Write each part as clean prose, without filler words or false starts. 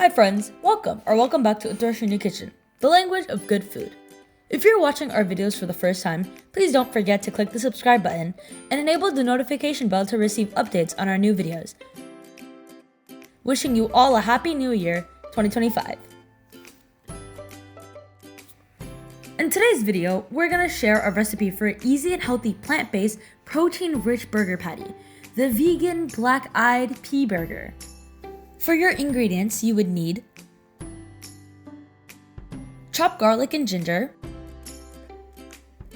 Hi friends, welcome back to Uthra Srini Kitchen, the language of good food. If you're watching our videos for the first time, please don't forget to click the subscribe button and enable the notification bell to receive updates on our new videos. Wishing you all a happy new year, 2025. In today's video, we're going to share a recipe for an easy and healthy plant-based, protein-rich burger patty, the Vegan Black-Eyed Pea Burger. For your ingredients, you would need chopped garlic and ginger,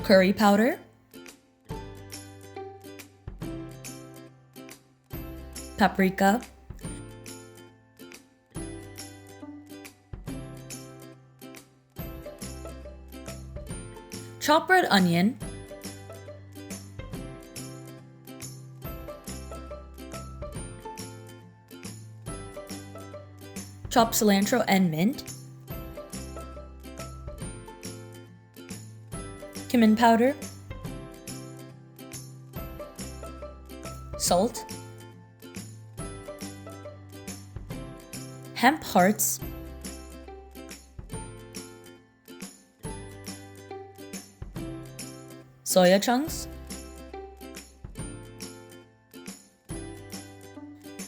curry powder, paprika, chopped red onion, chopped cilantro and mint, cumin powder, salt, hemp hearts, soya chunks,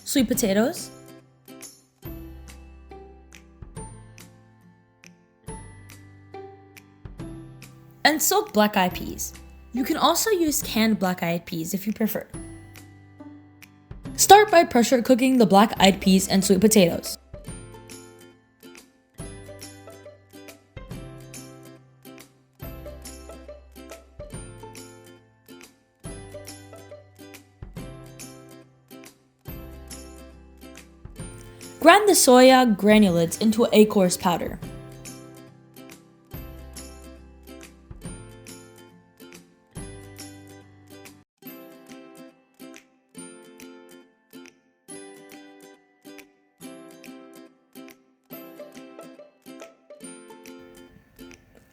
sweet potatoes, and soaked black-eyed peas. You can also use canned black-eyed peas if you prefer. Start by pressure cooking the black-eyed peas and sweet potatoes. Grind the soya granulates into a coarse powder.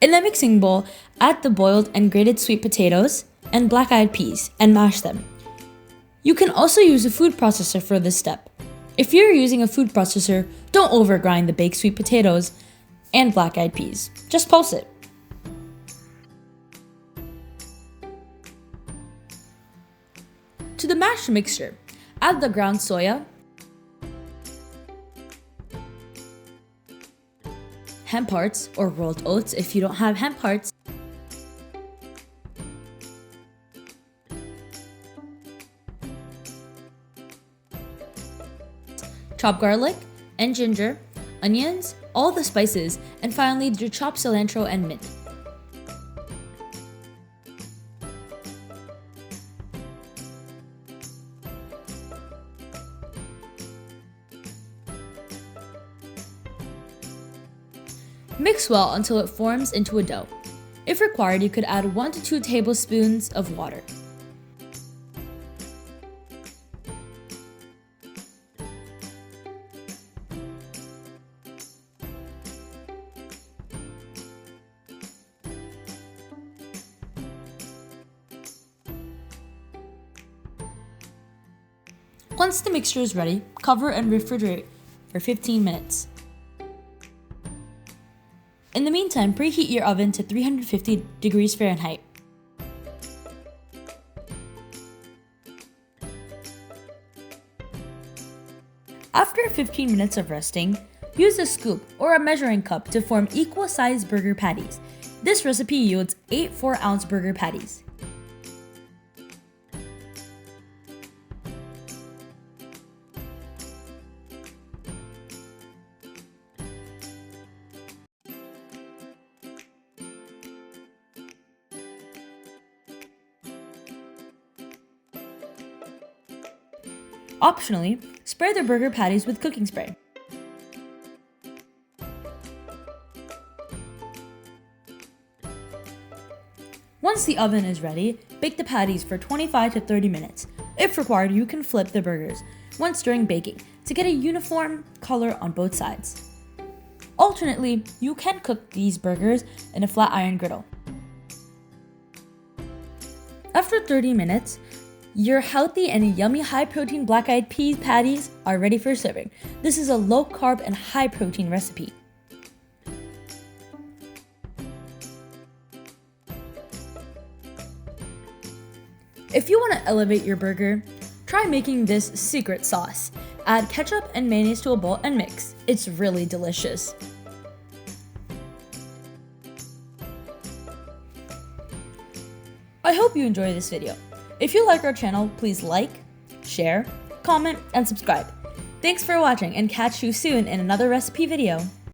In a mixing bowl, add the boiled and grated sweet potatoes and black-eyed peas and mash them. You can also use a food processor for this step. If you're using a food processor, don't overgrind the baked sweet potatoes and black-eyed peas. Just pulse it. To the mashed mixture, add the ground soya, hemp hearts or rolled oats if you don't have hemp hearts, chopped garlic and ginger, onions, all the spices, and finally the chopped cilantro and mint. Mix well until it forms into a dough. If required, you could add 1 to 2 tablespoons of water. Once the mixture is ready, cover and refrigerate for 15 minutes. In the meantime, preheat your oven to 350 degrees Fahrenheit. After 15 minutes of resting, use a scoop or a measuring cup to form equal-sized burger patties. This recipe yields 8 4-ounce burger patties. Optionally, spray the burger patties with cooking spray. Once the oven is ready, bake the patties for 25 to 30 minutes. If required, you can flip the burgers once during baking to get a uniform color on both sides. Alternately, you can cook these burgers in a flat iron griddle. After 30 minutes, Your healthy and yummy high-protein black-eyed pea patties are ready for serving. This is a low-carb and high-protein recipe. If you want to elevate your burger, try making this secret sauce. Add ketchup and mayonnaise to a bowl and mix. It's really delicious. I hope you enjoy this video. If you like our channel, please like, share, comment, and subscribe. Thanks for watching, and catch you soon in another recipe video.